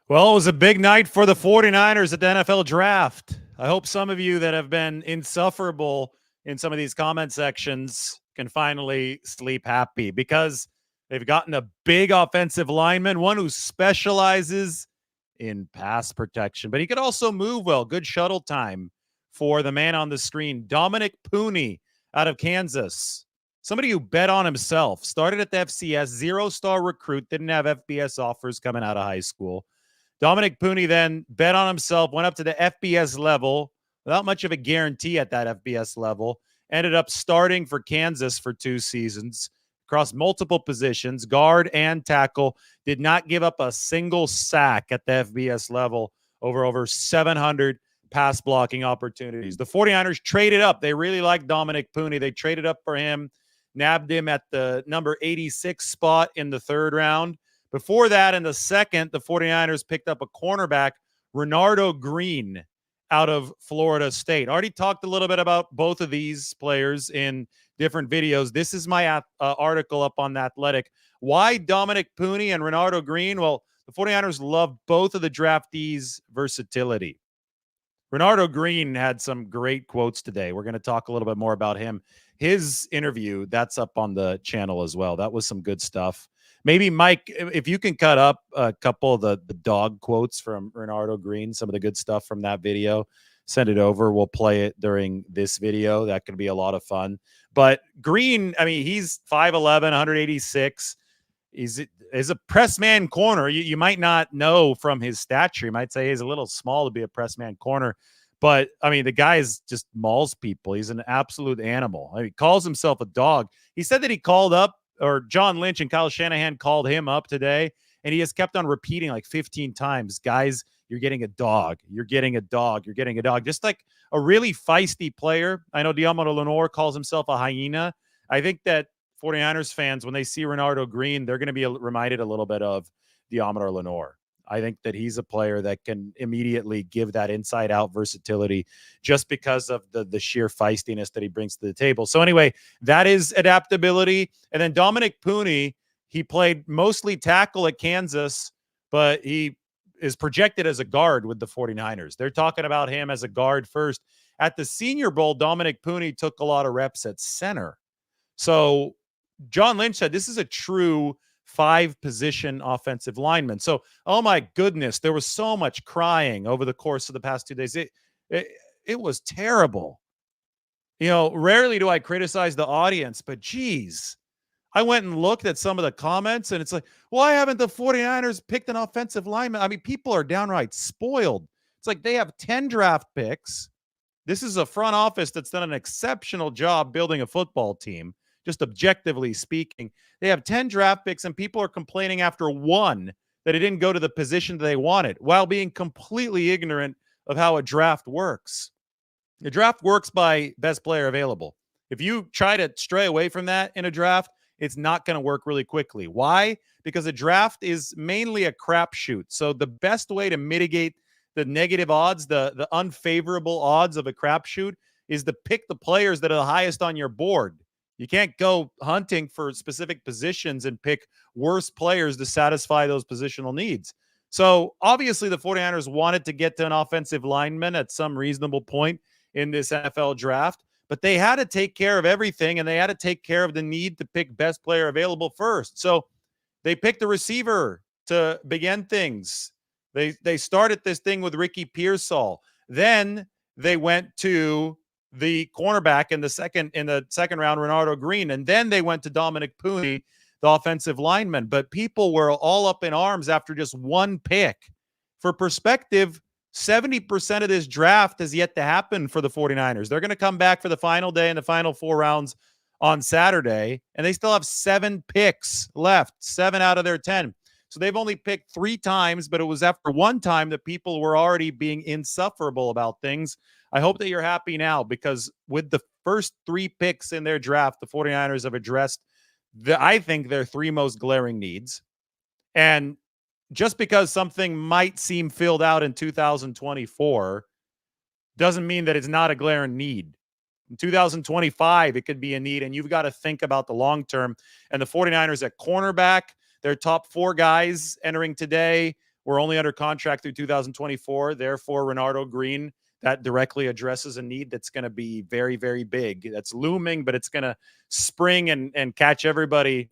Well, it was a big night for the 49ers at the NFL draft. I hope some of you that have been insufferable in some of these comment sections can finally sleep happy because they've gotten a big offensive lineman, one who specializes in pass protection, but he could also move well. Good shuttle time for the man on the screen, Dominick Puni out of Kansas. Somebody who bet on himself, started at the FCS, zero-star recruit, didn't have FBS offers coming out of high school. Dominick Puni then bet on himself, went up to the FBS level without much of a guarantee at that FBS level, ended up starting for Kansas for 2 seasons across multiple positions, guard and tackle, did not give up a single sack at the FBS level over 700 pass blocking opportunities. The 49ers traded up. They really like Dominick Puni. They traded up for him, nabbed him at the number 86 spot in the third round. Before that, in the second, the 49ers picked up a cornerback, Renardo Green, out of Florida State. Already talked a little bit about both of these players in different videos. This is my article up on The Athletic. Why Dominick Puni and Renardo Green? Well, the 49ers love both of the draftees' versatility. Renardo Green had some great quotes today. We're going to talk a little bit more about him. His interview, that's up on the channel as well. That was some good stuff. Maybe, Mike, if you can cut up a couple of the dog quotes from Renardo Green, some of the good stuff from that video, send it over. We'll play it during this video. That could be a lot of fun. But Green, I mean, he's 5'11", 186. He's a press man corner. You might not know from his stature. You might say he's a little small to be a press man corner. But, I mean, the guy is just mauls people. He's an absolute animal. I mean, he calls himself a dog. He said that he called up, or John Lynch and Lynch-Shanahan called him up today, and he has kept on repeating like 15 times, guys, you're getting a dog. You're getting a dog. You're getting a dog. Just like a really feisty player. I know Diamond Lenore calls himself a hyena. I think that 49ers fans, when they see Renardo Green, they're going to be reminded a little bit of Diamond Lenore. I think that he's a player that can immediately give that inside-out versatility just because of the sheer feistiness that he brings to the table. So anyway, that is adaptability. And then Dominick Puni, he played mostly tackle at Kansas, but he is projected as a guard with the 49ers. They're talking about him as a guard first. At the Senior Bowl, Dominick Puni took a lot of reps at center. So John Lynch said this is a true 5-position offensive lineman. So, oh my goodness, there was so much crying over the course of the past 2 days. It was terrible. You know, rarely do I criticize the audience, but geez, I went and looked at some of the comments and it's like, why haven't the 49ers picked an offensive lineman? I mean, people are downright spoiled. It's like they have 10 draft picks. This is a front office that's done an exceptional job building a football team. Just objectively speaking, they have 10 draft picks and people are complaining after one that it didn't go to the position that they wanted while being completely ignorant of how a draft works. The draft works by best player available. If you try to stray away from that in a draft, it's not going to work really quickly. Why? Because a draft is mainly a crapshoot. So the best way to mitigate the negative odds, the unfavorable odds of a crapshoot, is to pick the players that are the highest on your board. You can't go hunting for specific positions and pick worse players to satisfy those positional needs. So obviously the 49ers wanted to get to an offensive lineman at some reasonable point in this NFL draft, but they had to take care of everything, and they had to take care of the need to pick best player available first. So they picked a receiver to begin things. They started this thing with Ricky Pearsall. Then they went to the cornerback in the second round, Renardo Green, and then they went to Dominick Puni, the offensive lineman. But people were all up in arms after just one pick. For perspective, 70% of this draft has yet to happen for the 49ers. They're going to come back for the final day and the final 4 rounds on Saturday, and they still have 7 picks left, 7 out of their 10. So they've only picked 3 times, but it was after one time that people were already being insufferable about things. I hope that you're happy now, because with the first 3 picks in their draft, the 49ers have addressed, I think, their 3 most glaring needs. And just because something might seem filled out in 2024 doesn't mean that it's not a glaring need. In 2025, it could be a need, and you've got to think about the long term. And the 49ers at cornerback, their top 4 guys entering today were only under contract through 2024. Therefore, Renardo Green, that directly addresses a need that's going to be very, very big. That's looming, but it's going to spring and catch everybody.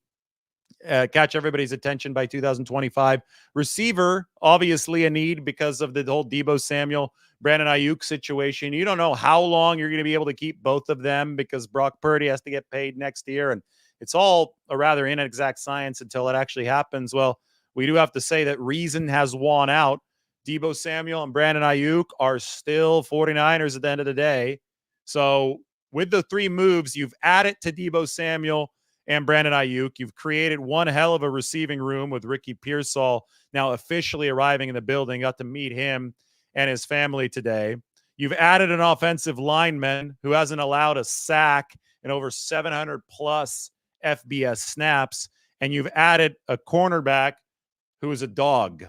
Catch everybody's attention by 2025. Receiver, obviously a need because of the whole Deebo Samuel, Brandon Ayuk situation. You don't know how long you're going to be able to keep both of them because Brock Purdy has to get paid next year. And it's all a rather inexact science until it actually happens. Well, we do have to say that reason has won out. Deebo Samuel and Brandon Ayuk are still 49ers at the end of the day. So with the three moves, you've added to Deebo Samuel and Brandon Ayuk. You've created one hell of a receiving room with Ricky Pearsall now officially arriving in the building. Got to meet him and his family today. You've added an offensive lineman who hasn't allowed a sack in over 700 plus FBS snaps. And you've added a cornerback who is a dog.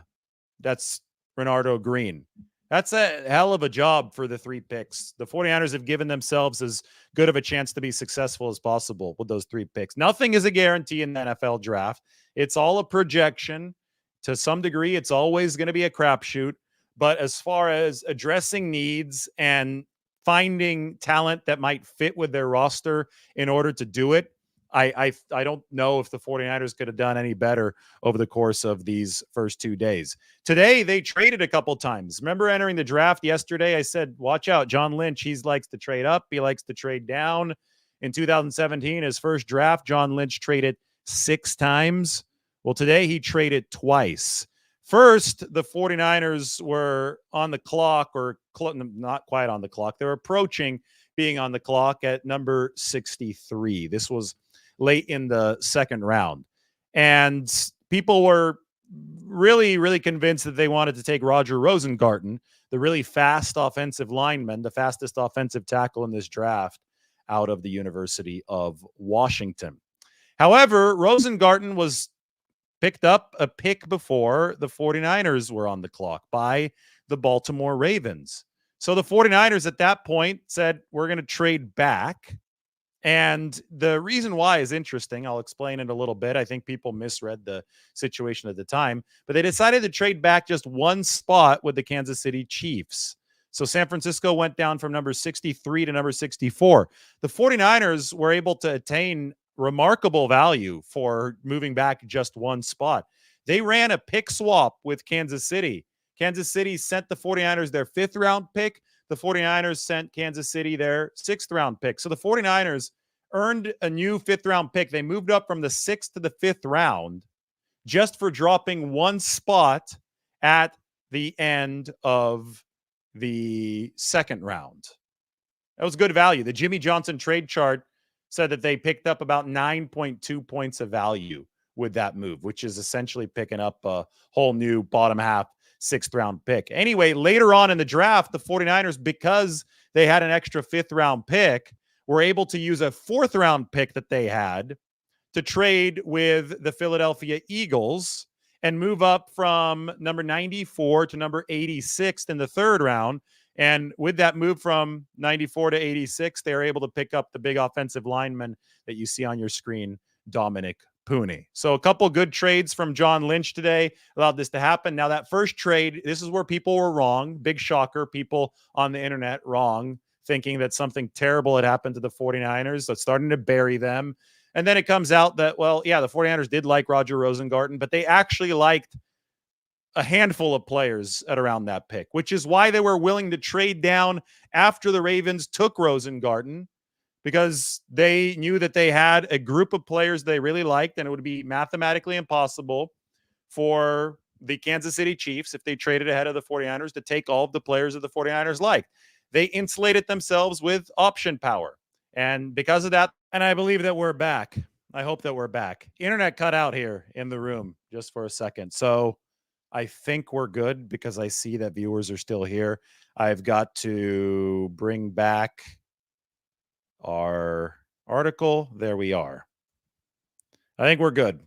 That's Renardo Green. That's a hell of a job for the three picks. The 49ers have given themselves as good of a chance to be successful as possible with those three picks. Nothing is a guarantee in the NFL draft. It's all a projection. To some degree, it's always going to be a crapshoot. But as far as addressing needs and finding talent that might fit with their roster in order to do it, I don't know if the 49ers could have done any better over the course of these first 2 days. Today, they traded a couple times. Remember entering the draft yesterday? I said, watch out, John Lynch. He likes to trade up. He likes to trade down. In 2017, his first draft, John Lynch traded 6 times. Well, today he traded twice. First, the 49ers were on the clock, or not quite on the clock. They're approaching being on the clock at number 63. This was late in the second round. And people were really, really convinced that they wanted to take Roger Rosengarten, the really fast offensive lineman, the fastest offensive tackle in this draft out of the University of Washington. However, Rosengarten was picked up a pick before the 49ers were on the clock by the Baltimore Ravens. So the 49ers at that point said, we're going to trade back. And the reason why is interesting. I'll explain it a little bit. I think people misread the situation at the time, but they decided to trade back just one spot with the Kansas City Chiefs. So San Francisco went down from number 63 to number 64. The 49ers were able to attain remarkable value for moving back just one spot. They ran a pick swap with Kansas City. Kansas City sent the 49ers their 5th round pick. The 49ers sent Kansas City their 6th round pick. So the 49ers earned a new 5th round pick. They moved up from the 6th to the 5th round just for dropping one spot at the end of the 2nd round. That was good value. The Jimmy Johnson trade chart said that they picked up about 9.2 points of value with that move, which is essentially picking up a whole new bottom half 6th round pick. Anyway, later on in the draft, the 49ers, because they had an extra 5th round pick, were able to use a 4th round pick that they had to trade with the Philadelphia Eagles and move up from number 94 to number 86 in the 3rd round. And with that move from 94 to 86, they are able to pick up the big offensive lineman that you see on your screen, Dominick Puni. So a couple good trades from John Lynch today allowed this to happen. Now that first trade, this is where people were wrong. Big shocker. People on the internet wrong, thinking that something terrible had happened to the 49ers. That's starting to bury them. And then it comes out that, well, yeah, the 49ers did like Roger Rosengarten, but they actually liked a handful of players at around that pick, which is why they were willing to trade down after the Ravens took Rosengarten, because they knew that they had a group of players they really liked, and it would be mathematically impossible for the Kansas City Chiefs, if they traded ahead of the 49ers, to take all of the players that the 49ers liked. They insulated themselves with option power. And because of that, and I believe that we're back. I hope that we're back. Internet cut out here in the room just for a second. So I think we're good because I see that viewers are still here. I've got to bring back our article. There we are. I think we're good.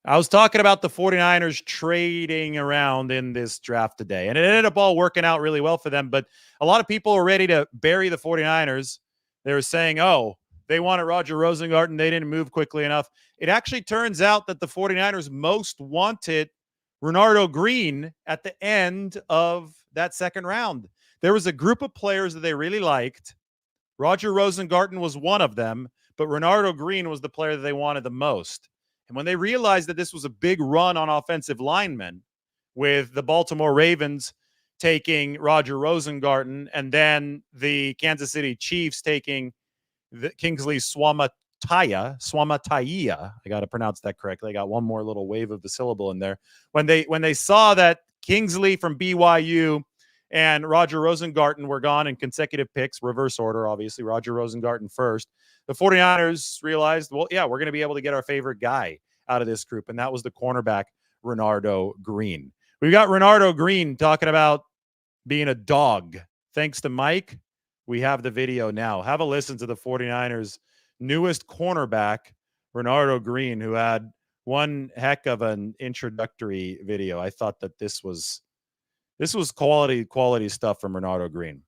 I was talking about the 49ers trading around in this draft today, and it ended up all working out really well for them. But a lot of people were ready to bury the 49ers. They were saying, oh, they wanted Roger Rosengarten. They didn't move quickly enough. It actually turns out that the 49ers most wanted Renardo Green at the end of that second round. There was a group of players that they really liked. Roger Rosengarten was one of them, but Renardo Green was the player that they wanted the most. And when they realized that this was a big run on offensive linemen, with the Baltimore Ravens taking Roger Rosengarten and then the Kansas City Chiefs taking the Kingsley Swamataya. I got to pronounce that correctly. I got one more little wave of the syllable in there. When they saw that Kingsley from BYU and Roger Rosengarten were gone in consecutive picks, reverse order, obviously, Roger Rosengarten first, the 49ers realized, well, yeah, we're going to be able to get our favorite guy out of this group, and that was the cornerback, Renardo Green. We've got Renardo Green talking about being a dog. Thanks to Mike, we have the video now. Have a listen to the 49ers' newest cornerback, Renardo Green, who had one heck of an introductory video. I thought that this was quality stuff from Renardo Green.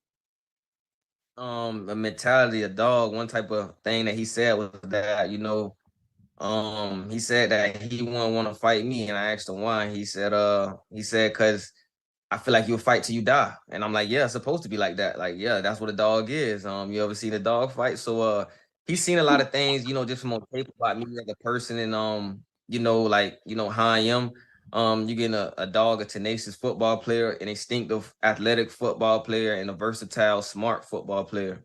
A mentality, a dog. One type of thing that he said was that, he said that he wouldn't want to fight me, and I asked him why. He said, because I feel like you'll fight till you die. And I'm like, yeah, it's supposed to be like that. Like, yeah, that's what a dog is. You ever seen a dog fight? So he's seen a lot of things, just from on paper about me as a person and how I am. You getting a dog, a tenacious football player, an instinctive athletic football player, and a versatile, smart football player.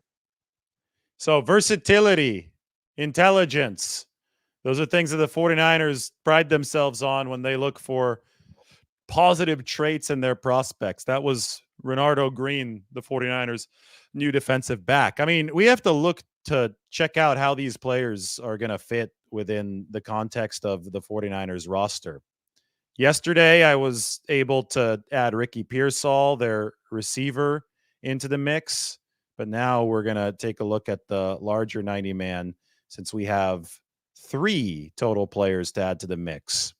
So versatility, intelligence, those are things that the 49ers pride themselves on when they look for positive traits in their prospects. That was Renardo Green, the 49ers' new defensive back. I mean, we have to look to check out how these players are going to fit within the context of the 49ers roster. Yesterday, I was able to add Ricky Pearsall, their receiver, into the mix. But now we're going to take a look at the larger 90-man since we have 3 total players to add to the mix.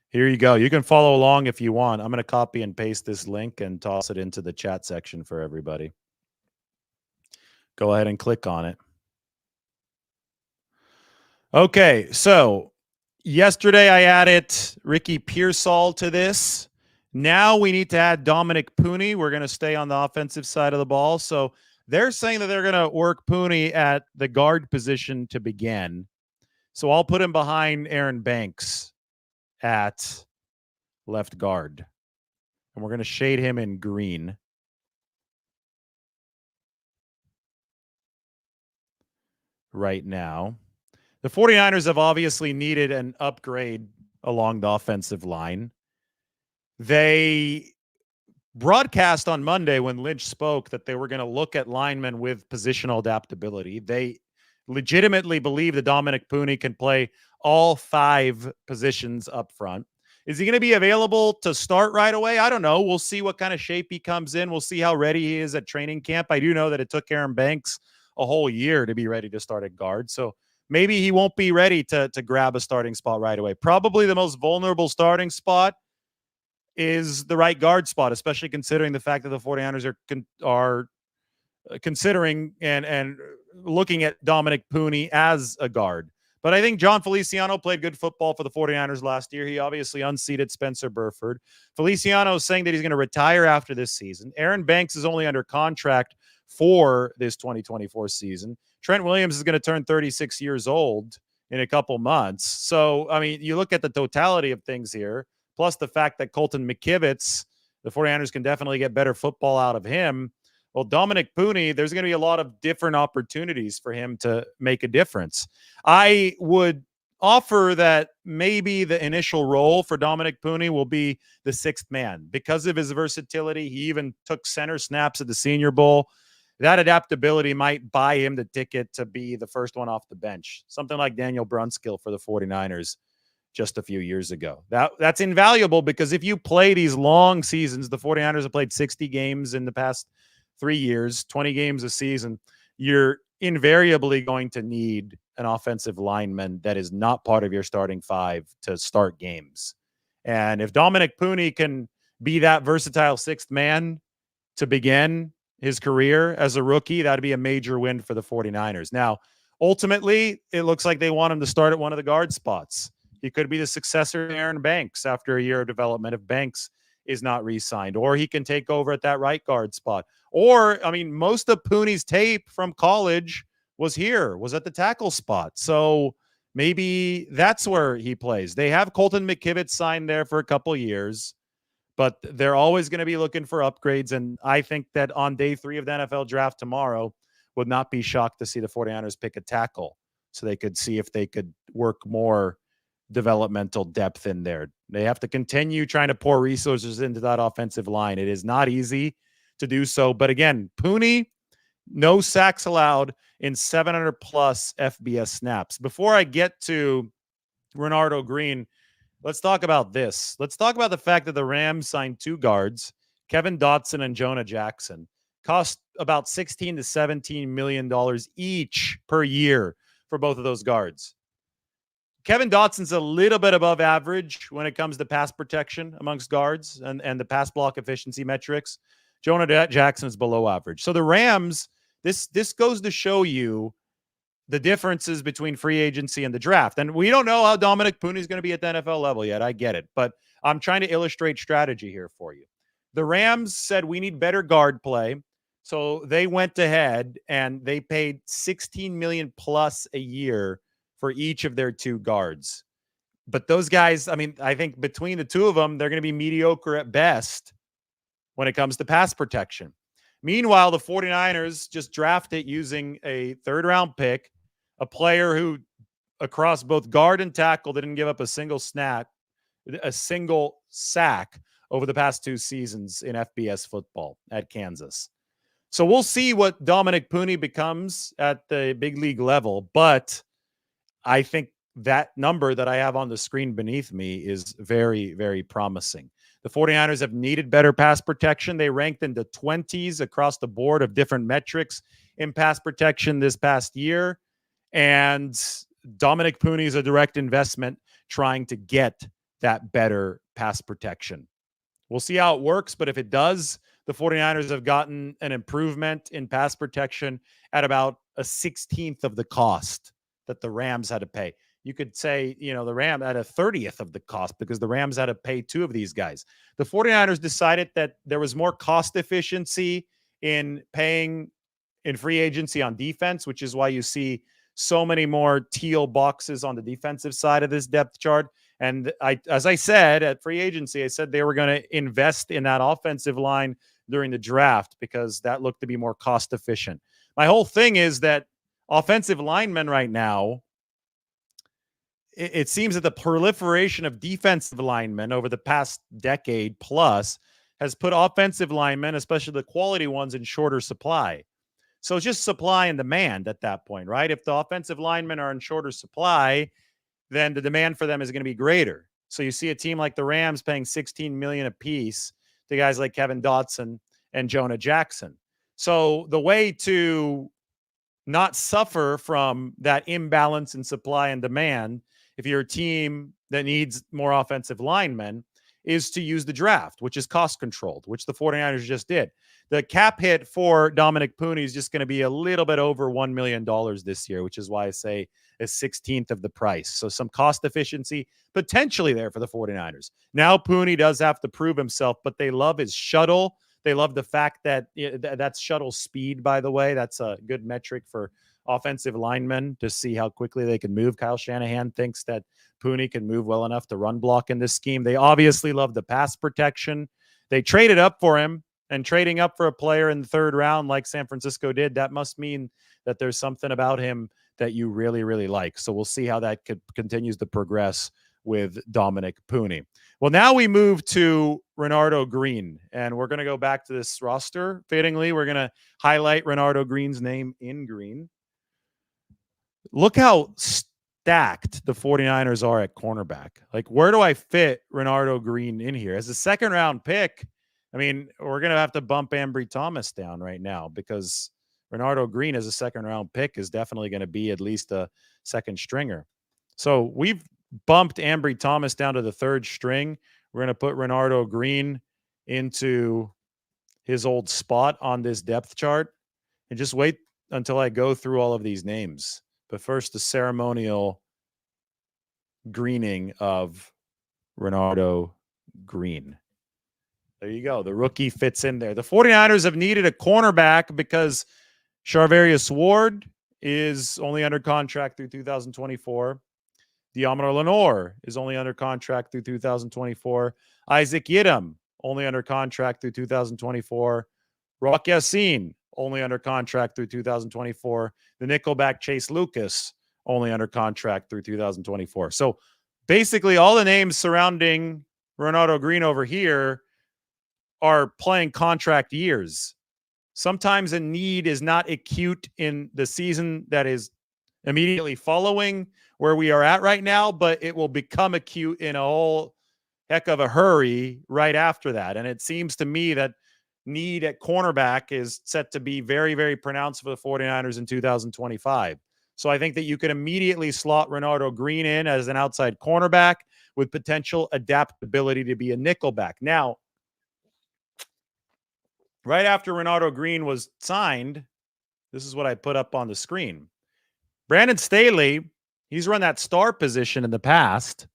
Here you go. You can follow along if you want. I'm going to copy and paste this link and toss it into the chat section for everybody. Go ahead and click on it. Okay, so yesterday I added Ricky Pearsall to this. Now we need to add Dominick Puni. We're going to stay on the offensive side of the ball. So they're saying that they're going to work Puni at the guard position to begin. So I'll put him behind Aaron Banks at left guard. And we're going to shade him in green. Right now. The 49ers have obviously needed an upgrade along the offensive line. They broadcast on Monday when Lynch spoke that they were going to look at linemen with positional adaptability. They legitimately believe that Dominick Puni can play all 5 positions up front. Is he going to be available to start right away? I don't know. We'll see what kind of shape he comes in. We'll see how ready he is at training camp. I do know that it took Aaron Banks a whole year to be ready to start at guard. So maybe he won't be ready to grab a starting spot right away. Probably the most vulnerable starting spot is the right guard spot, especially considering the fact that the 49ers are considering and looking at Dominick Puni as a guard. But I think John Feliciano played good football for the 49ers last year. He obviously unseated Spencer Burford. Feliciano is saying that he's going to retire after this season. Aaron Banks is only under contract for this 2024 season. Trent Williams is going to turn 36 years old in a couple months. So, I mean, you look at the totality of things here, plus the fact that Colton McKivitz, the 49ers can definitely get better football out of him. Well, Dominick Puni, there's going to be a lot of different opportunities for him to make a difference. I would offer that maybe the initial role for Dominick Puni will be the 6th man because of his versatility. He even took center snaps at the Senior Bowl. That adaptability might buy him the ticket to be the first one off the bench, something like Daniel Brunskill for the 49ers just a few years ago. That's invaluable because if you play these long seasons, the 49ers have played 60 games in the past 3 years, 20 games a season, you're invariably going to need an offensive lineman that is not part of your starting 5 to start games. And if Dominick Puni can be that versatile 6th man to begin his career as a rookie, that'd be a major win for the 49ers. Now, ultimately, it looks like they want him to start at one of the guard spots. He could be the successor to Aaron Banks after a year of development if Banks is not re-signed, or he can take over at that right guard spot. Or, I mean, most of Puni's tape from college was at the tackle spot. So maybe that's where he plays. They have Colton McKivitz signed there for a couple years, but they're always going to be looking for upgrades. And I think that on day 3 of the NFL draft tomorrow, would not be shocked to see the 49ers pick a tackle so they could see if they could work more developmental depth in there. They have to continue trying to pour resources into that offensive line. It is not easy to do so. But again, Puni, no sacks allowed in 700 plus FBS snaps. Before I get to Renardo Green, let's talk about this. Let's talk about the fact that the Rams signed 2 guards, Kevin Dotson and Jonah Jackson. Cost about $16 to $17 million each per year for both of those guards. Kevin Dotson's a little bit above average when it comes to pass protection amongst guards and the pass block efficiency metrics. Jonah Jackson is below average. So the Rams, this goes to show you the differences between free agency and the draft. And we don't know how Dominick Puni is going to be at the NFL level yet. I get it. But I'm trying to illustrate strategy here for you. The Rams said we need better guard play. So they went ahead and they paid $16 million plus a year for each of their 2 guards. But those guys, I mean, I think between the 2 of them, they're going to be mediocre at best when it comes to pass protection. Meanwhile, the 49ers just drafted using a 3rd-round pick, a player who across both guard and tackle didn't give up a single sack over the past 2 seasons in FBS football at Kansas. So we'll see what Dominick Puni becomes at the big league level, but I think that number that I have on the screen beneath me is very, very promising. The 49ers have needed better pass protection. They ranked in the 20s across the board of different metrics in pass protection this past year. And Dominick Puni is a direct investment trying to get that better pass protection. We'll see how it works, but if it does, the 49ers have gotten an improvement in pass protection at about a 16th of the cost that the Rams had to pay. You could say, the Rams at a 30th of the cost because the Rams had to pay 2 of these guys. The 49ers decided that there was more cost efficiency in paying in free agency on defense, which is why you see so many more teal boxes on the defensive side of this depth chart. And as I said, at free agency, I said they were going to invest in that offensive line during the draft because that looked to be more cost efficient. My whole thing is that offensive linemen right now, it seems that the proliferation of defensive linemen over the past decade plus has put offensive linemen, especially the quality ones, in shorter supply. So it's just supply and demand at that point, right? If the offensive linemen are in shorter supply, then the demand for them is going to be greater. So you see a team like the Rams paying $16 million a piece to guys like Kevin Dotson and Jonah Jackson. So the way to not suffer from that imbalance in supply and demand, if you're a team that needs more offensive linemen, is to use the draft, which is cost controlled, which the 49ers just did. The cap hit for Dominick Puni is just going to be a little bit over $1 million this year, which is why I say a 16th of the price. So some cost efficiency potentially there for the 49ers. Now Puni does have to prove himself, but they love his shuttle. They love the fact that that's shuttle speed, by the way. That's a good metric for offensive linemen to see how quickly they can move. Kyle Shanahan thinks that Puni can move well enough to run block in this scheme. They obviously love the pass protection. They traded up for him, and trading up for a player in the 3rd round like San Francisco did, that must mean that there's something about him that you really, really like. So we'll see how that continues to progress with Dominick Puni. Well, now we move to Renardo Green, and we're going to go back to this roster. Fittingly, we're going to highlight Renardo Green's name in green. Look how stacked the 49ers are at cornerback. Like, where do I fit Renardo Green in here? As a 2nd-round pick, I mean, we're going to have to bump Ambry Thomas down right now because Renardo Green as a 2nd-round pick is definitely going to be at least a 2nd stringer. So we've bumped Ambry Thomas down to the 3rd string. We're going to put Renardo Green into his old spot on this depth chart and just wait until I go through all of these names. But first, the ceremonial greening of Renardo Green. There you go. The rookie fits in there. The 49ers have needed a cornerback because Charvarius Ward is only under contract through 2024. Diomar Lenore is only under contract through 2024. Isaac Yiadom, only under contract through 2024. Rock Yassin, only under contract through 2024. The nickelback Chase Lucas, only under contract through 2024. So basically all the names surrounding Renardo Green over here are playing contract years. Sometimes a need is not acute in the season that is immediately following where we are at right now, but it will become acute in a whole heck of a hurry right after that. And it seems to me that need at cornerback is set to be very, very pronounced for the 49ers in 2025. So I think that you could immediately slot Renardo Green in as an outside cornerback with potential adaptability to be a nickelback. Now, right after Renardo Green was signed, this is what I put up on the screen. Brandon Staley, he's run that star position in the past.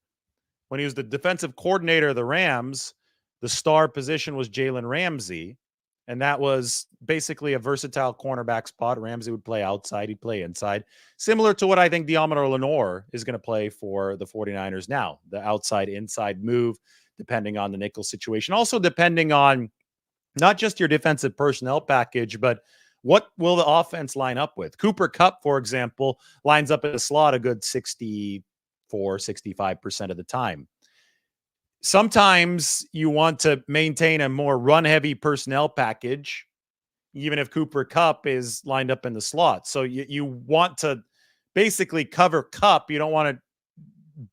When he was the defensive coordinator of the Rams, the star position was Jalen Ramsey, and that was basically a versatile cornerback spot. Ramsey would play outside, he'd play inside, similar to what I think Diomar Lenore is going to play for the 49ers now, the outside-inside move, depending on the nickel situation. Also depending on not just your defensive personnel package, but what will the offense line up with? Cooper Kupp, for example, lines up in the slot a good 65% of the time. Sometimes you want to maintain a more run-heavy personnel package, even if Cooper Kupp is lined up in the slot. So you want to basically cover Kupp. You don't want to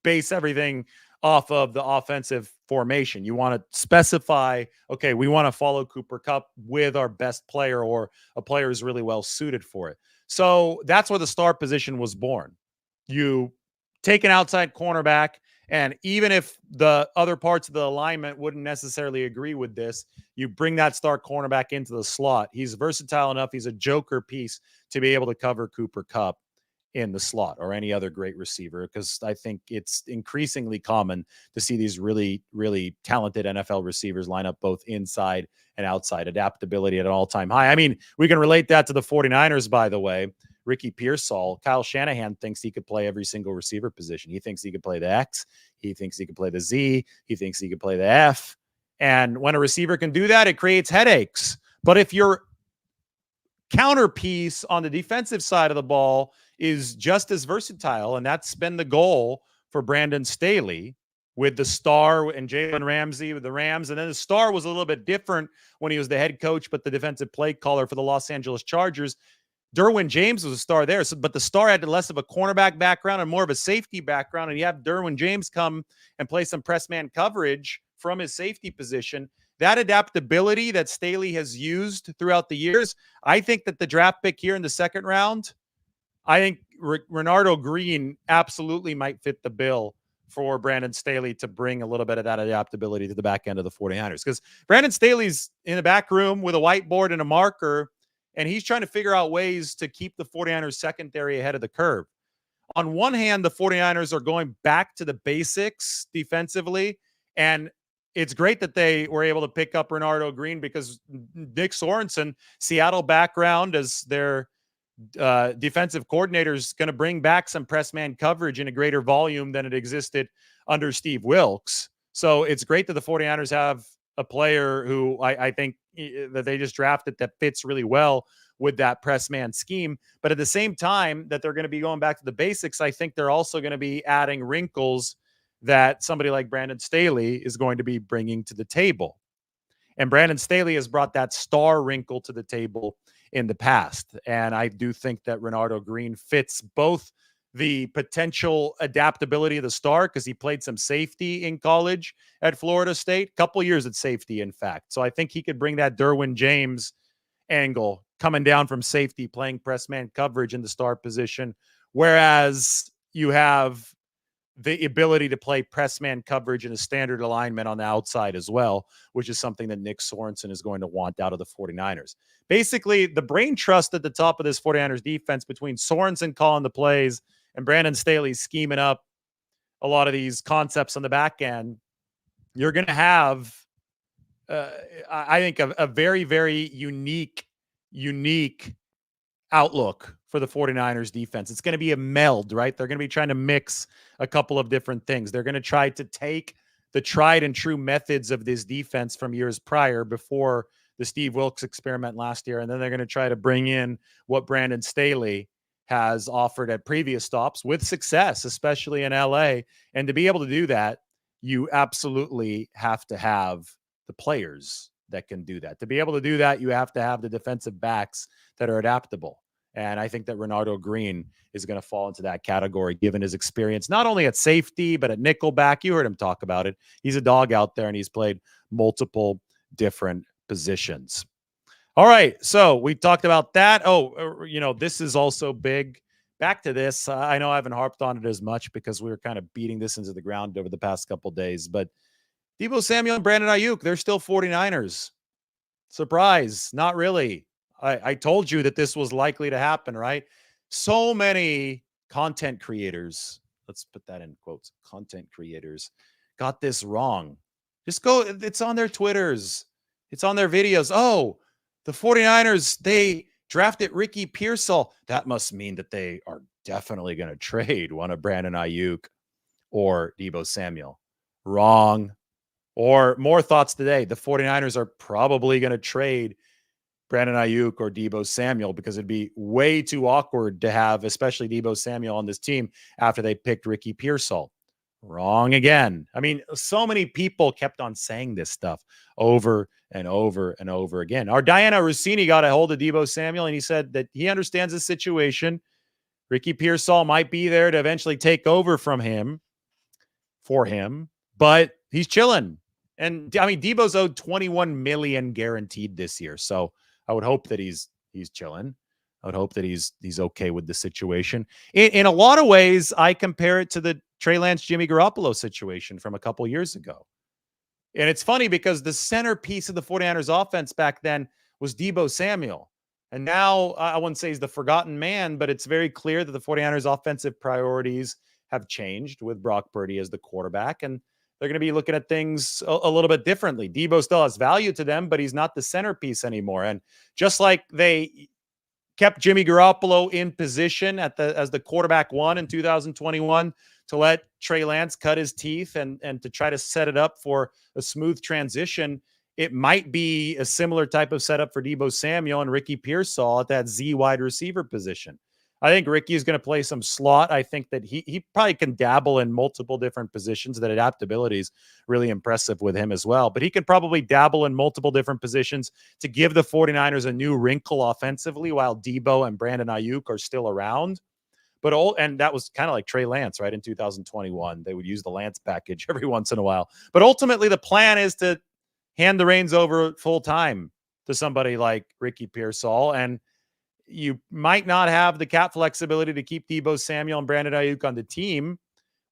base everything off of the offensive formation. You want to specify, okay, we want to follow Cooper Kupp with our best player or a player who's really well suited for it. So that's where the star position was born. You take an outside cornerback, and even if the other parts of the alignment wouldn't necessarily agree with this, you bring that star cornerback into the slot. He's versatile enough. He's a joker piece to be able to cover Cooper Kupp in the slot or any other great receiver, because I think it's increasingly common to see these really, really talented NFL receivers line up both inside and outside. Adaptability at an all-time high. I mean, we can relate that to the 49ers, by the way. Ricky Pearsall, Kyle Shanahan thinks he could play every single receiver position. He thinks he could play the X. He thinks he could play the Z. He thinks he could play the F. And when a receiver can do that, it creates headaches. But if your counterpiece on the defensive side of the ball is just as versatile, and that's been the goal for Brandon Staley with the star and Jalen Ramsey with the Rams. And then the star was a little bit different when he was the head coach, but the defensive play caller for the Los Angeles Chargers. Derwin James was a star there, but the star had less of a cornerback background and more of a safety background. And you have Derwin James come and play some press man coverage from his safety position. That adaptability that Staley has used throughout the years, I think that the draft pick here in the second round, I think Renardo Green absolutely might fit the bill for Brandon Staley to bring a little bit of that adaptability to the back end of the 49ers. Because Brandon Staley's in the back room with a whiteboard and a marker, and he's trying to figure out ways to keep the 49ers secondary ahead of the curve. On one hand, the 49ers are going back to the basics defensively, and it's great that they were able to pick up Renardo Green because Nick Sorensen, Seattle background as their defensive coordinator, is going to bring back some press man coverage in a greater volume than it existed under Steve Wilkes. So it's great that the 49ers have a player who I think that they just drafted that fits really well with that press man scheme. But at the same time that they're going to be going back to the basics, I think they're also going to be adding wrinkles that somebody like Brandon Staley is going to be bringing to the table. And Brandon Staley has brought that star wrinkle to the table in the past. And I do think that Renardo Green fits both the potential adaptability of the star, because he played some safety in college at Florida State, a couple years at safety, in fact. So I think he could bring that Derwin James angle coming down from safety, playing press man coverage in the star position. Whereas you have the ability to play press man coverage in a standard alignment on the outside as well, which is something that Nick Sorensen is going to want out of the 49ers. Basically, the brain trust at the top of this 49ers defense between Sorensen calling the plays and Brandon Staley scheming up a lot of these concepts on the back end, you're going to have, I think, a very, very unique outlook for the 49ers defense. It's going to be a meld, right? They're going to be trying to mix a couple of different things. They're going to try to take the tried and true methods of this defense from years prior, before the Steve Wilkes experiment last year. And then they're going to try to bring in what Brandon Staley has offered at previous stops with success, especially in LA. And to be able to do that, you absolutely have to have the players that can do that. To be able to do that, you have to have the defensive backs that are adaptable. And I think that Renardo Green is going to fall into that category, given his experience, not only at safety, but at nickelback. You heard him talk about it. He's a dog out there, and he's played multiple different positions. All right. So we talked about that. Oh, this is also big. Back to this. I know I haven't harped on it as much because we were kind of beating this into the ground over the past couple of days, but Deebo Samuel and Brandon Ayuk, they're still 49ers. Surprise. Not really. I told you that this was likely to happen, right? So many content creators, let's put that in quotes, content creators, got this wrong. Just go, it's on their Twitters. It's on their videos. Oh, the 49ers, they drafted Ricky Pearsall. That must mean that they are definitely going to trade one of Brandon Ayuk or Deebo Samuel. Wrong. Or more thoughts today. The 49ers are probably going to trade Brandon Ayuk or Deebo Samuel because it'd be way too awkward to have, especially Deebo Samuel on this team after they picked Ricky Pearsall. Wrong again. I mean, so many people kept on saying this stuff over and over and over again. Our Diana Rossini got a hold of Deebo Samuel, and he said that he understands the situation. Ricky Pearsall might be there to eventually take over for him, but he's chilling. And I mean, Deebo's owed $21 million guaranteed this year, so I would hope that he's chilling. I would hope that he's okay with the situation. In a lot of ways, I compare it to the Trey Lance, Jimmy Garoppolo situation from a couple years ago. And it's funny because the centerpiece of the 49ers offense back then was Deebo Samuel. And now I wouldn't say he's the forgotten man, but it's very clear that the 49ers offensive priorities have changed with Brock Purdy as the quarterback. And they're going to be looking at things a little bit differently. Deebo still has value to them, but he's not the centerpiece anymore. And just like they kept Jimmy Garoppolo in position as the quarterback one in 2021 to let Trey Lance cut his teeth and to try to set it up for a smooth transition, it might be a similar type of setup for Deebo Samuel and Ricky Pearsall at that Z wide receiver position. I think Ricky is going to play some slot. I think that he probably can dabble in multiple different positions. That adaptability is really impressive with him as well. But he can probably dabble in multiple different positions to give the 49ers a new wrinkle offensively while Deebo and Brandon Ayuk are still around. And that was kind of like Trey Lance, right? In 2021, they would use the Lance package every once in a while. But ultimately, the plan is to hand the reins over full time to somebody like Ricky Pearsall. And you might not have the cap flexibility to keep Deebo Samuel and Brandon Ayuk on the team.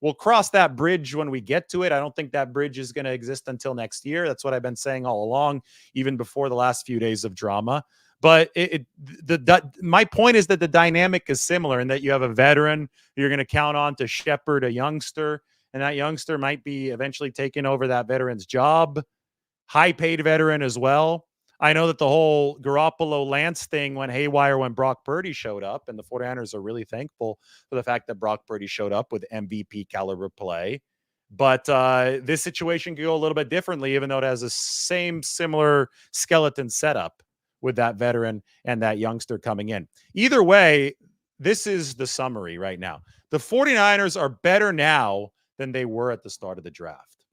We'll cross that bridge when we get to it. I don't think that bridge is going to exist until next year. That's what I've been saying all along, even before the last few days of drama. But my point is that the dynamic is similar in that you have a veteran you're going to count on to shepherd a youngster, and that youngster might be eventually taking over that veteran's job. High-paid veteran as well. I know that the whole Garoppolo-Lance thing went haywire when Brock Purdy showed up, and the 49ers are really thankful for the fact that Brock Purdy showed up with MVP caliber play. But this situation could go a little bit differently, even though it has the same similar skeleton setup with that veteran and that youngster coming in. Either way, this is the summary right now. The 49ers are better now than they were at the start of the draft.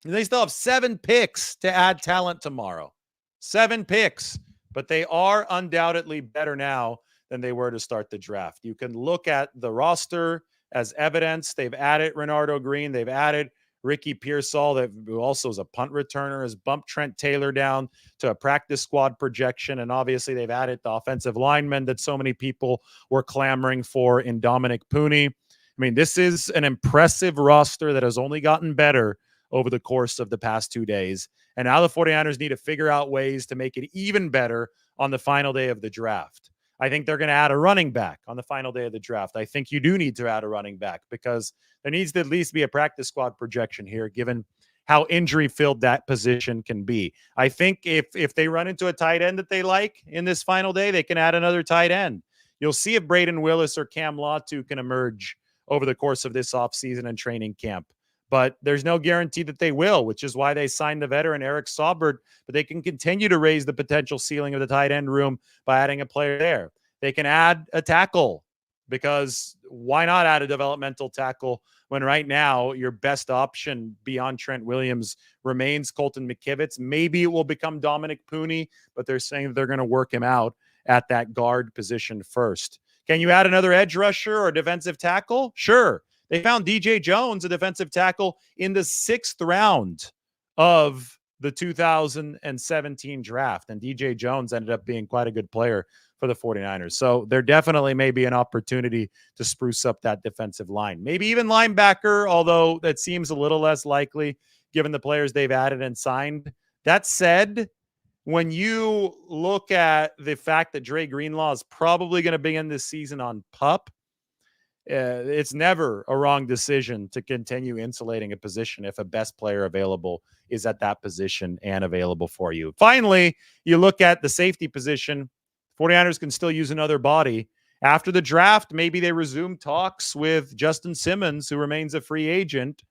And they still have 7 picks to add talent tomorrow. 7 picks, but they are undoubtedly better now than they were to start the draft. You can look at the roster as evidence. They've added Renardo Green. They've added Ricky Pearsall, who also is a punt returner, has bumped Trent Taylor down to a practice squad projection. And obviously they've added the offensive lineman that so many people were clamoring for in Dominick Puni. I mean, this is an impressive roster that has only gotten better over the course of the past 2 days. And now the 49ers need to figure out ways to make it even better on the final day of the draft. I think they're going to add a running back on the final day of the draft. I think you do need to add a running back because there needs to at least be a practice squad projection here, given how injury filled that position can be. I think if they run into a tight end that they like in this final day, they can add another tight end. You'll see if Braden Willis or Cam Latu can emerge over the course of this offseason and training camp. But there's no guarantee that they will, which is why they signed the veteran Eric Saubert. But they can continue to raise the potential ceiling of the tight end room by adding a player there. They can add a tackle, because why not add a developmental tackle when right now your best option beyond Trent Williams remains Colton McKivitz? Maybe it will become Dominick Puni, but they're saying that they're going to work him out at that guard position first. Can you add another edge rusher or defensive tackle? Sure. They found DJ Jones, a defensive tackle, in the 6th round of the 2017 draft. And DJ Jones ended up being quite a good player for the 49ers. So there definitely may be an opportunity to spruce up that defensive line. Maybe even linebacker, although that seems a little less likely given the players they've added and signed. That said, when you look at the fact that Dre Greenlaw is probably going to begin this season on PUP, it's never a wrong decision to continue insulating a position if a best player available is at that position and available for you. Finally, you look at the safety position. 49ers can still use another body. After the draft, maybe they resume talks with Justin Simmons, who remains a free agent.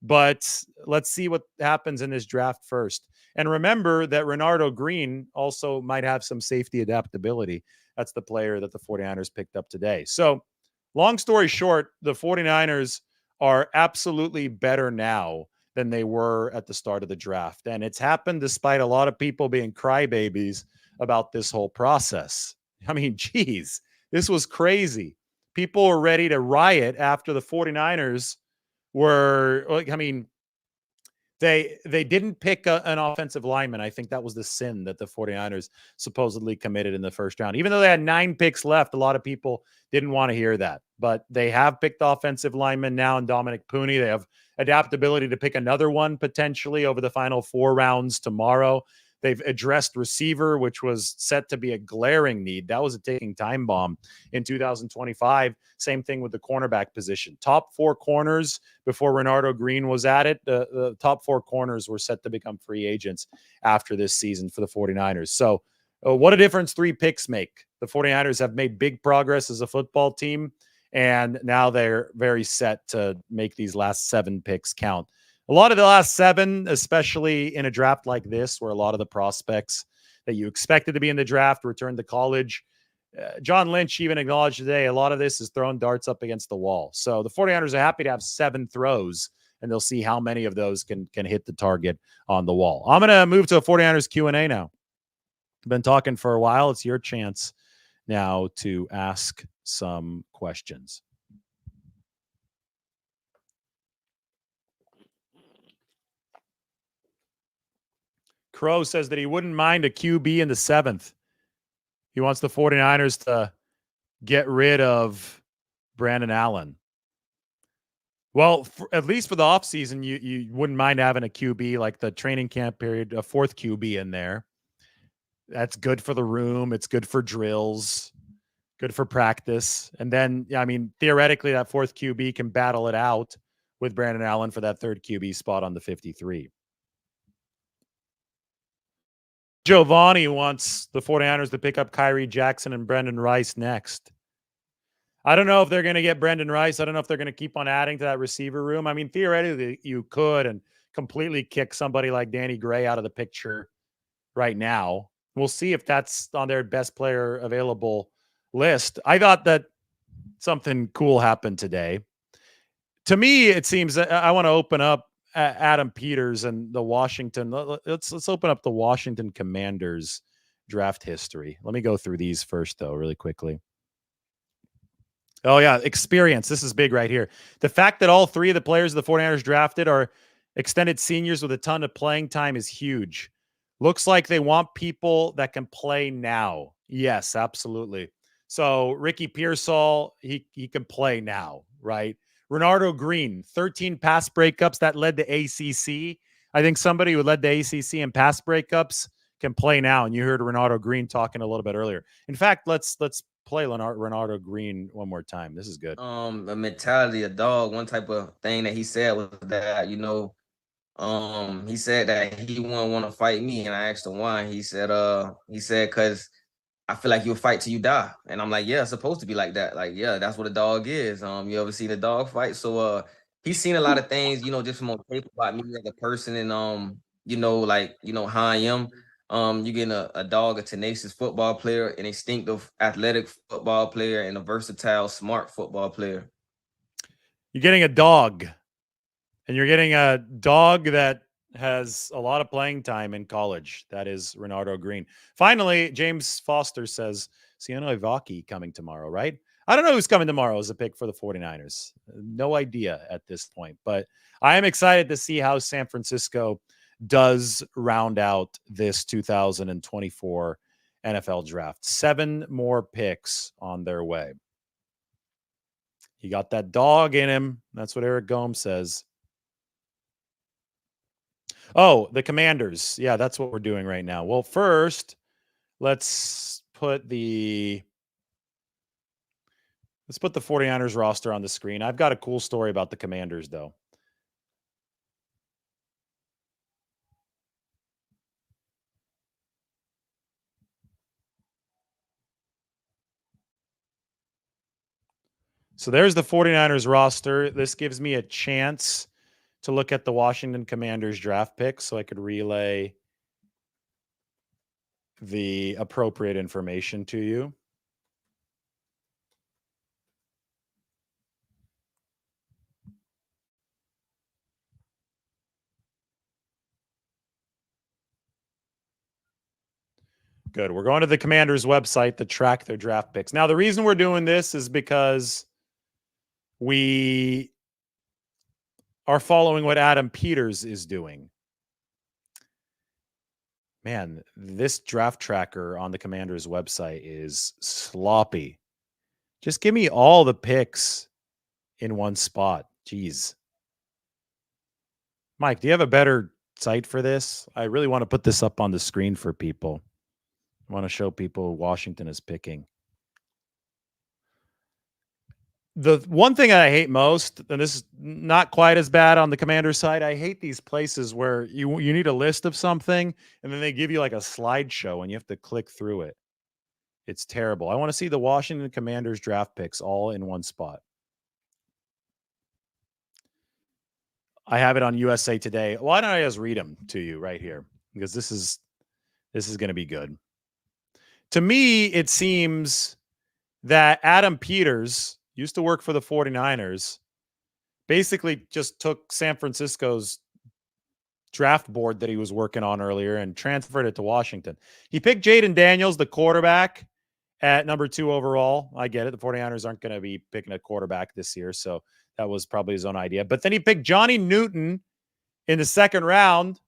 But let's see what happens in this draft first. And remember that Renardo Green also might have some safety adaptability. That's the player that the 49ers picked up today. So long story short, the 49ers are absolutely better now than they were at the start of the draft. And it's happened despite a lot of people being crybabies about this whole process. I mean, geez, this was crazy. People were ready to riot after the 49ers were, I mean, they didn't pick an offensive lineman. I think that was the sin that the 49ers supposedly committed in the first round. Even though they had 9 picks left, a lot of people didn't want to hear that. But they have picked offensive linemen now in Dominick Puni. They have adaptability to pick another one potentially over the final 4 rounds tomorrow. They've addressed receiver, which was set to be a glaring need. That was a ticking time bomb in 2025. Same thing with the cornerback position. Top 4 corners before Renardo Green was at it. The top 4 corners were set to become free agents after this season for the 49ers. So what a difference 3 picks make. The 49ers have made big progress as a football team, and now they're very set to make these last 7 picks count. A lot of the last 7, especially in a draft like this, where a lot of the prospects that you expected to be in the draft returned to college. John Lynch even acknowledged today, a lot of this is throwing darts up against the wall. So the 49ers are happy to have 7 throws, and they'll see how many of those can hit the target on the wall. I'm going to move to a 49ers Q&A now. I've been talking for a while. It's your chance now to ask some questions. Crow says that he wouldn't mind a QB in the 7th. He wants the 49ers to get rid of Brandon Allen. Well, at least for the offseason, you wouldn't mind having a QB like the training camp period, a 4th QB in there. That's good for the room. It's good for drills, good for practice. And then, I mean, theoretically, that 4th QB can battle it out with Brandon Allen for that 3rd QB spot on the 53. Giovanni wants the 49ers to pick up Kyrie Jackson and Brendan Rice next. I don't know if they're going to get Brendan Rice. I don't know if they're going to keep on adding to that receiver room. I mean, theoretically, you could and completely kick somebody like Danny Gray out of the picture right now. We'll see if that's on their best player available list. I thought that something cool happened today. To me, it seems that I want to open up Adam Peters and the Washington. Let's open up the Washington Commanders draft history. Let me go through these first, though, really quickly. Oh, yeah, experience. This is big right here. The fact that all 3 of the players the 49ers drafted are extended seniors with a ton of playing time is huge. Looks like they want people that can play now. Yes, absolutely. So Ricky Pearsall, he can play now, right? Renardo Green, 13 pass breakups that led to ACC. I think somebody who led the ACC in pass breakups can play now. And you heard Renardo Green talking a little bit earlier. In fact, let's play Renardo Green one more time. This is good. A mentality, a dog. One type of thing that he said was that, he said that he wouldn't want to fight me, and I asked him why. He said, cause I feel like you'll fight till you die. And I'm like, yeah, it's supposed to be like that. Like, yeah, that's what a dog is. You ever seen a dog fight? So he's seen a lot of things, just from on tape about me as a person and how I am. You getting a dog, a tenacious football player, an instinctive athletic football player, and a versatile, smart football player. You're getting a dog. And you're getting a dog that has a lot of playing time in college. That is Renardo Green. Finally, James Foster says, Siano Ivaki coming tomorrow, right? I don't know who's coming tomorrow as a pick for the 49ers. No idea at this point. But I am excited to see how San Francisco does round out this 2024 NFL draft. 7 more picks on their way. He got that dog in him. That's what Eric Gomes says. Oh, the Commanders. Yeah, that's what we're doing right now. Well, first, let's put the 49ers roster on the screen. I've got a cool story about the Commanders, though. So there's the 49ers roster. This gives me a chance to look at the Washington Commanders draft picks so I could relay the appropriate information to you. Good. We're going to the Commanders website to track their draft picks. Now, the reason we're doing this is because we are following what Adam Peters is doing. Man, this draft tracker on the Commanders website is sloppy. Just give me all the picks in one spot. Jeez. Mike, do you have a better site for this? I really want to put this up on the screen for people. I want to show people Washington is picking. The one thing I hate most, and this is not quite as bad on the Commander's side, I hate these places where you need a list of something and then they give you like a slideshow and you have to click through it. It's terrible. I want to see the Washington Commanders draft picks all in one spot. I have it on USA Today. Why don't I just read them to you right here? Because this is going to be good. To me, it seems that Adam Peters used to work for the 49ers, basically just took San Francisco's draft board that he was working on earlier and transferred it to Washington. He picked Jaden Daniels, the quarterback, at number 2 overall. I get it. The 49ers aren't going to be picking a quarterback this year, so that was probably his own idea. But then he picked Johnny Newton in the 2nd round,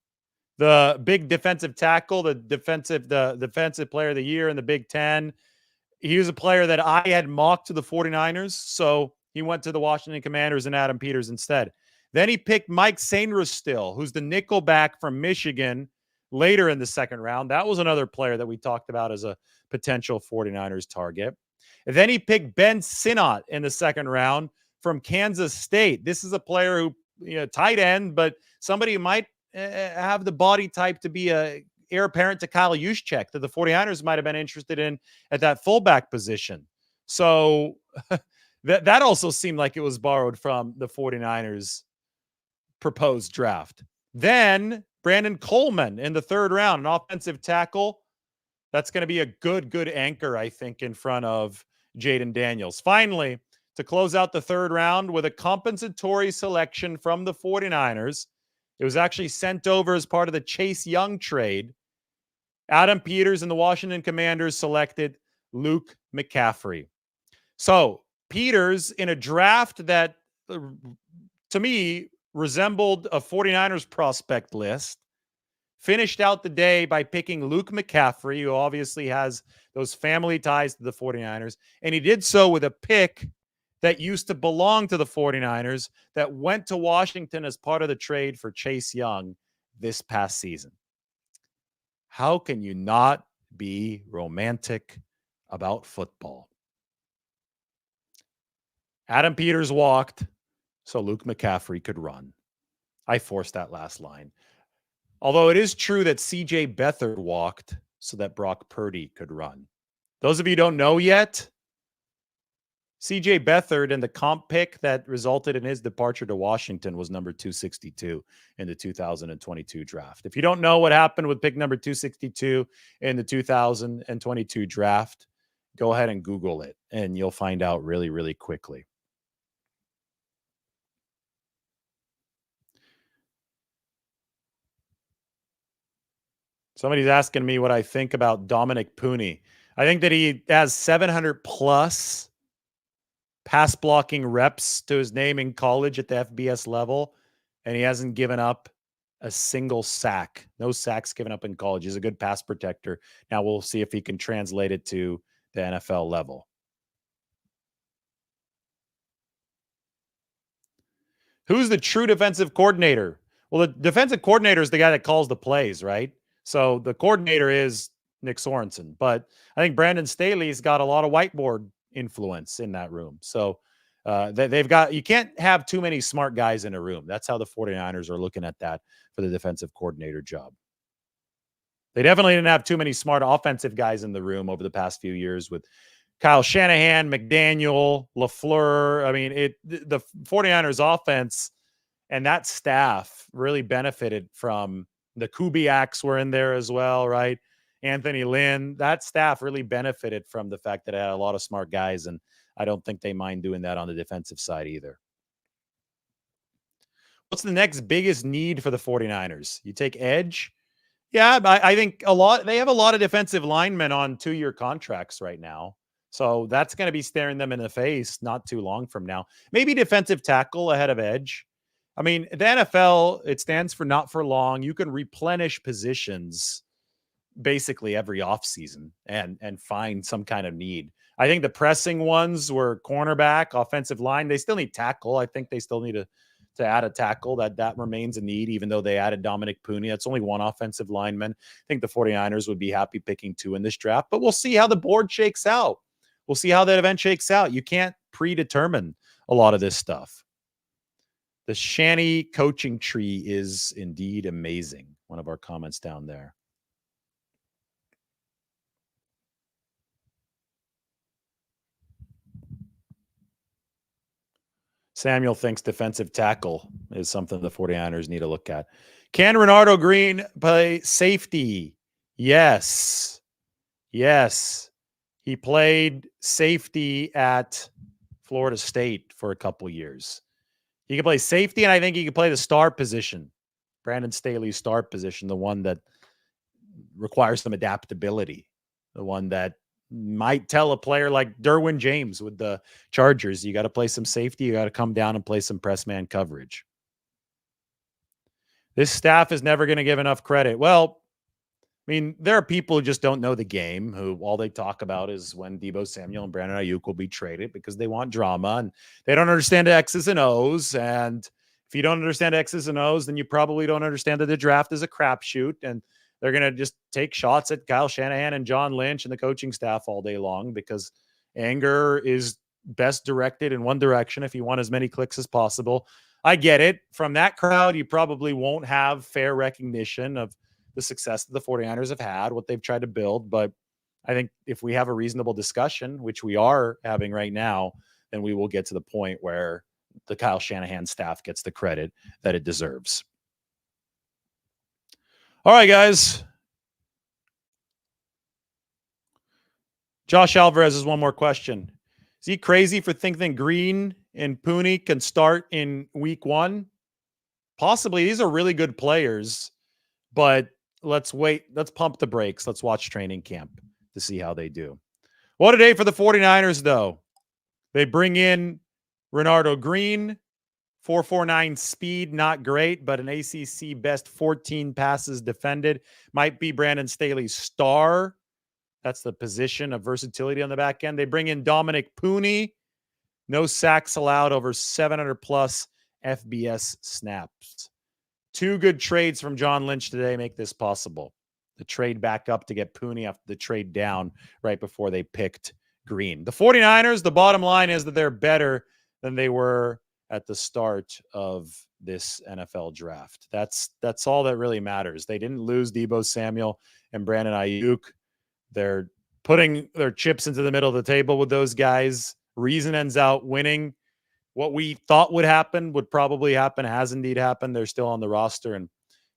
the big defensive tackle, the defensive player of the year in the Big Ten. He was a player that I had mocked to the 49ers, so he went to the Washington Commanders and Adam Peters instead. Then he picked Mike Sainristil, who's the nickelback from Michigan, later in the 2nd round. That was another player that we talked about as a potential 49ers target. And then he picked Ben Sinnott in the 2nd round from Kansas State. This is a player who, tight end, but somebody who might have the body type to be a heir apparent to Kyle Juszczyk that the 49ers might have been interested in at that fullback position. So that also seemed like it was borrowed from the 49ers proposed draft. Then Brandon Coleman in the 3rd round, an offensive tackle. That's going to be a good anchor, I think, in front of Jaden Daniels. Finally, to close out the 3rd round with a compensatory selection from the 49ers. It was actually sent over as part of the Chase Young trade. Adam Peters and the Washington Commanders selected Luke McCaffrey. So Peters, in a draft that, to me, resembled a 49ers prospect list, finished out the day by picking Luke McCaffrey, who obviously has those family ties to the 49ers. And he did so with a pick that used to belong to the 49ers that went to Washington as part of the trade for Chase Young this past season. How can you not be romantic about football? Adam Peters walked so Luke McCaffrey could run. I forced that last line. Although it is true that CJ Beathard walked so that Brock Purdy could run. Those of you who don't know yet, CJ Beathard and the comp pick that resulted in his departure to Washington was number 262 in the 2022 draft. If you don't know what happened with pick number 262 in the 2022 draft, go ahead and Google it and you'll find out really, really quickly. Somebody's asking me what I think about Dominick Puni. I think that he has 700 plus pass blocking reps to his name in college at the FBS level, and he hasn't given up a single sack. No sacks given up in college. He's a good pass protector. Now we'll see if he can translate it to the NFL level. Who's the true defensive coordinator? Well, the defensive coordinator is the guy that calls the plays, right? So the coordinator is Nick Sorensen, but I think Brandon Staley's got a lot of whiteboard influence in that room. So they've got, you can't have too many smart guys in a room. That's how the 49ers are looking at that for the defensive coordinator job. They definitely didn't have too many smart offensive guys in the room over the past few years with Kyle Shanahan, McDaniel, LaFleur. I mean, the 49ers offense and that staff really benefited from the Kubiaks were in there as well, right? Anthony Lynn, that staff really benefited from the fact that it had a lot of smart guys, and I don't think they mind doing that on the defensive side either. What's the next biggest need for the 49ers? You take edge? Yeah, I think they have a lot of defensive linemen on 2-year contracts right now. So that's going to be staring them in the face not too long from now. Maybe defensive tackle ahead of edge. I mean, the NFL, it stands for not for long. You can replenish positions basically every offseason and find some kind of need. I think the pressing ones were cornerback, offensive line. They still need tackle. I think they still need to add a tackle. That remains a need, even though they added Dominick Puni. That's only one offensive lineman. I think the 49ers would be happy picking 2 in this draft, but we'll see how the board shakes out. We'll see how that event shakes out. You can't predetermine a lot of this stuff. The Shanny coaching tree is indeed amazing. One of our comments down there. Samuel thinks defensive tackle is something the 49ers need to look at. Can Renardo Green play safety? Yes. Yes. He played safety at Florida State for a couple years. He can play safety, and I think he can play the star position, Brandon Staley's star position, the one that requires some adaptability, the one that might tell a player like Derwin James with the Chargers, you got to play some safety, you got to come down and play some press man coverage. This staff is never going to give enough credit. Well, I mean, there are people who just don't know the game, who all they talk about is when Deebo Samuel and Brandon Ayuk will be traded because they want drama and they don't understand X's and O's. And if you don't understand X's and O's, then you probably don't understand that the draft is a crapshoot, and they're going to just take shots at Kyle Shanahan and John Lynch and the coaching staff all day long because anger is best directed in one direction if you want as many clicks as possible. I get it. From that crowd, you probably won't have fair recognition of the success that the 49ers have had, what they've tried to build. But I think if we have a reasonable discussion, which we are having right now, then we will get to the point where the Kyle Shanahan staff gets the credit that it deserves. All right, guys. Josh Alvarez has one more question. Is he crazy for thinking Green and Puni can start in week 1? Possibly. These are really good players, but let's wait. Let's pump the brakes. Let's watch training camp to see how they do. What a day for the 49ers, though. They bring in Renardo Green, 4.49 speed, not great, but an ACC best 14 passes defended. Might be Brandon Staley's star. That's the position of versatility on the back end. They bring in Dominick Puni. No sacks allowed, over 700 plus FBS snaps. 2 good trades from John Lynch today make this possible. the trade back up to get Puni after the trade down right before they picked Green. The 49ers, the bottom line is that they're better than they were at the start of this NFL draft. That's all that really matters. They didn't lose Deebo Samuel and Brandon Ayuk. They're putting their chips into the middle of the table with those guys. Reason ends out winning. What we thought would happen would probably happen, has indeed happened. They're still on the roster, and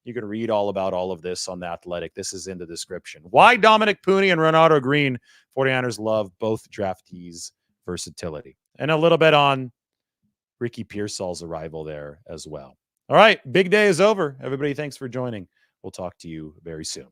you can read all about all of this on The Athletic. This is in the description. Why Dominick Puni and Renardo Green, 49ers love both draftees' versatility. And a little bit on Ricky Pearsall's arrival there as well. All right, big day is over. Everybody, thanks for joining. We'll talk to you very soon.